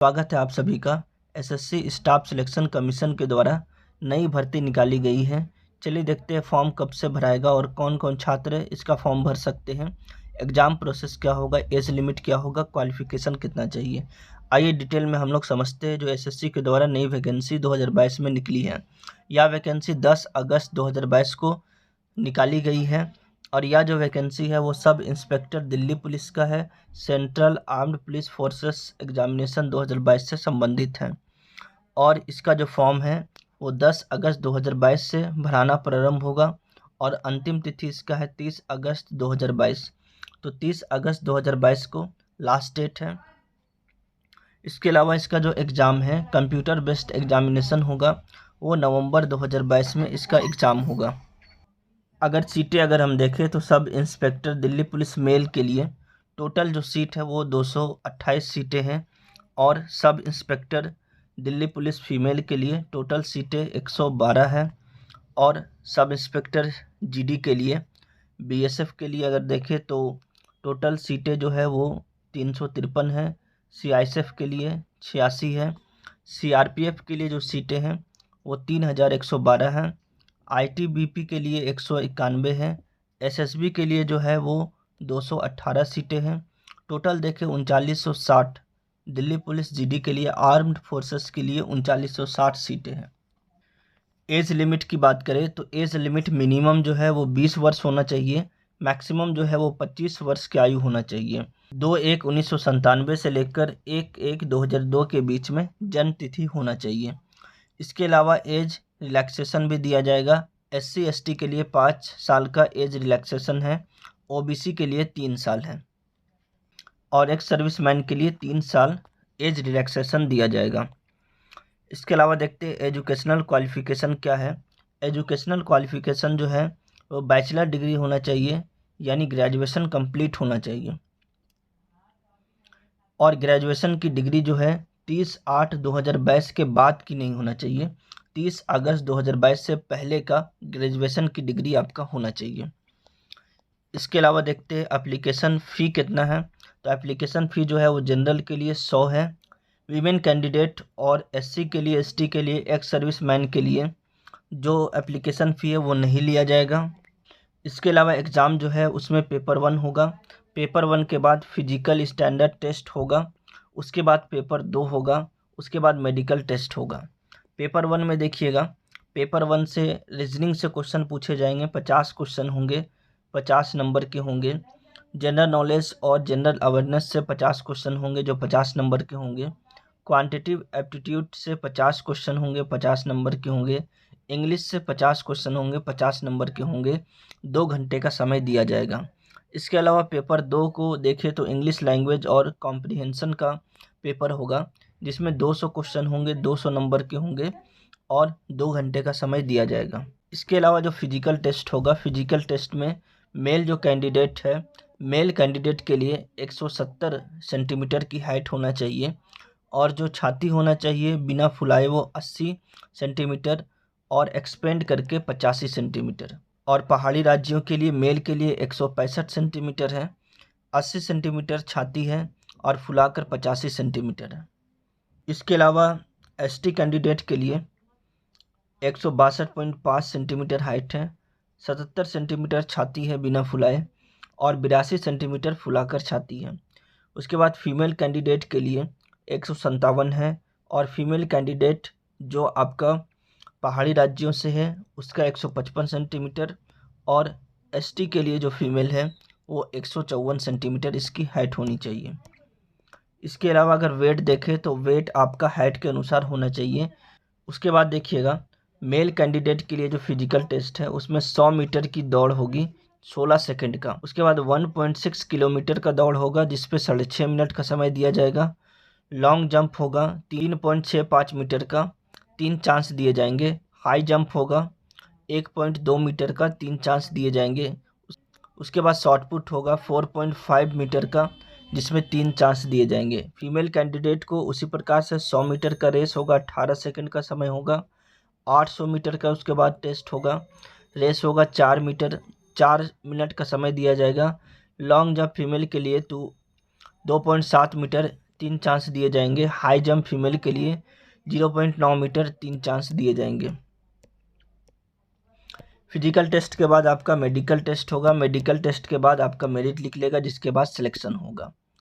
स्वागत है आप सभी का। एसएससी स्टाफ सिलेक्शन कमीशन के द्वारा नई भर्ती निकाली गई है। चलिए देखते हैं फॉर्म कब से भराएगा और कौन कौन छात्र इसका फॉर्म भर सकते हैं। एग्ज़ाम प्रोसेस क्या होगा, एज लिमिट क्या होगा, क्वालिफिकेशन कितना चाहिए। आइए डिटेल में हम लोग समझते हैं। जो एसएससी के द्वारा नई वैकेंसी 2022 में निकली है, यह वैकेंसी 10 अगस्त 2022 को निकाली गई है और यह जो वैकेंसी है वो सब इंस्पेक्टर दिल्ली पुलिस का है। Central armed police forces examination 2022 से संबंधित है और इसका जो फॉर्म है वो 10 अगस्त 2022 से भराना प्रारंभ होगा और अंतिम तिथि इसका है 30 अगस्त 2022। तो 30 अगस्त 2022 को लास्ट डेट है। इसके अलावा इसका जो एग्ज़ाम है कंप्यूटर बेस्ड एग्जामिनेशन होगा, वो नवंबर 2022 में इसका एग्ज़ाम होगा। अगर हम देखें तो sub inspector Delhi police mail के लिए टोटल जो सीट है वो 228 सीटें हैं और sub inspector Delhi police female के लिए टोटल सीटें 112 है और सब इंस्पेक्टर जीडी के लिए बीएसएफ के लिए अगर देखें तो टोटल सीटें जो है वो 353 है। सीआईएसएफ के लिए 86 है। सीआरपीएफ के लिए जो सीटें हैं वो 3112 हैं। आईटीबीपी के लिए 191 है। एसएसबी के लिए जो है वो 218 सीटें हैं। टोटल देखें 3960। दिल्ली पुलिस जीडी के लिए आर्म्ड फोर्सेस के लिए 3960 सीटें हैं। एज लिमिट की बात करें तो एज लिमिट मिनिमम जो है वो 20 वर्ष होना चाहिए, मैक्सिमम जो है वो 25 वर्ष की आयु होना चाहिए। 2/1/1997 से लेकर 1/1/2002 के बीच में जन्म तिथि होना चाहिए। इसके अलावा एज रिलैक्सेशन भी दिया जाएगा। एससी एसटी के लिए 5 साल का एज रिलैक्सेशन है, ओबीसी के लिए 3 साल है और एक्स सर्विसमैन के लिए 3 साल एज रिलैक्सेशन दिया जाएगा। इसके अलावा देखते हैं एजुकेशनल क्वालिफ़िकेशन क्या है। एजुकेशनल क्वालिफ़िकेशन जो है वो बैचलर डिग्री होना चाहिए, यानी ग्रेजुएशन कंप्लीट होना चाहिए और ग्रेजुएशन की डिग्री जो है 30/8/2022 के बाद की नहीं होना चाहिए। 30 अगस्त 2022 से पहले का ग्रेजुएशन की डिग्री आपका होना चाहिए। इसके अलावा देखते हैं एप्लीकेशन फ़ी कितना है। तो एप्लीकेशन फ़ी जो है वो जनरल के लिए 100 है, वीमेन कैंडिडेट और एससी के लिए, एसटी के लिए, एक्स सर्विसमैन के लिए जो एप्लीकेशन फ़ी है वो नहीं लिया जाएगा। इसके अलावा एग्ज़ाम जो है उसमें पेपर 1 होगा। पेपर 1 के बाद फिजिकल स्टैंडर्ड टेस्ट होगा, उसके बाद पेपर 2 होगा, उसके बाद मेडिकल टेस्ट होगा। पेपर 1 में देखिएगा, पेपर 1 से रीजनिंग से क्वेश्चन पूछे जाएंगे। 50 क्वेश्चन होंगे, 50 नंबर के होंगे। जनरल नॉलेज और जनरल अवेयरनेस से 50 क्वेश्चन होंगे जो 50 नंबर के होंगे। क्वांटिटिव एप्टीट्यूड से 50 क्वेश्चन होंगे, 50 नंबर के होंगे। इंग्लिश से 50 क्वेश्चन होंगे, 50 नंबर के होंगे। 2 घंटे का समय दिया जाएगा। इसके अलावा पेपर 2 को देखें तो इंग्लिश लैंग्वेज और कॉम्प्रिहेंशन का पेपर होगा, जिसमें 200 क्वेश्चन होंगे, 200 नंबर के होंगे और 2 घंटे का समय दिया जाएगा। इसके अलावा जो फिजिकल टेस्ट होगा, फिजिकल टेस्ट में मेल जो कैंडिडेट है, मेल कैंडिडेट के लिए 170 सेंटीमीटर की हाइट होना चाहिए और जो छाती होना चाहिए बिना फुलाए वो 80 सेंटीमीटर और एक्सपेंड करके 85 सेंटीमीटर। और पहाड़ी राज्यों के लिए मेल के लिए 165 सेंटीमीटर है, 80 सेंटीमीटर छाती है और फुलाकर 85 सेंटीमीटर है। इसके अलावा एसटी कैंडिडेट के लिए 162.5 सेंटीमीटर हाइट है, 77 सेंटीमीटर छाती है बिना फुलाए और 82 सेंटीमीटर फुलाकर छाती है। उसके बाद फीमेल कैंडिडेट के लिए 157 है और फीमेल कैंडिडेट जो आपका पहाड़ी राज्यों से है उसका 155 सेंटीमीटर और एसटी के लिए जो फीमेल है वो 154 सेंटीमीटर इसकी हाइट होनी चाहिए। इसके अलावा अगर वेट देखें तो वेट आपका हाइट के अनुसार होना चाहिए। उसके बाद देखिएगा, मेल कैंडिडेट के लिए जो फिजिकल टेस्ट है उसमें 100 मीटर की दौड़ होगी 16 सेकंड का। उसके बाद 1.6 किलोमीटर का दौड़ होगा जिस पे 6.5 मिनट का समय दिया जाएगा। लॉन्ग जंप होगा 3.65 मीटर का, 3 चांस दिए जाएंगे। हाई जंप होगा 1.2 मीटर का, 3 चांस दिए जाएंगे। उसके बाद शॉर्ट पुट होगा 4.5 मीटर का जिसमें 3 चांस दिए जाएंगे। फीमेल कैंडिडेट को उसी प्रकार से 100 मीटर का रेस होगा, 18 सेकंड का समय होगा। 800 मीटर का उसके बाद टेस्ट होगा, रेस होगा 4 मीटर, 4 मिनट का समय दिया जाएगा। लॉन्ग जंप फीमेल के लिए तो 2.7 मीटर 3 चांस दिए जाएंगे। हाई जंप फीमेल के लिए 0.9 मीटर 3 चांस दिए जाएंगे। फिजिकल टेस्ट के बाद आपका मेडिकल टेस्ट होगा। मेडिकल टेस्ट के बाद आपका मेरिट निकलेगा, जिसके बाद सिलेक्शन होगा।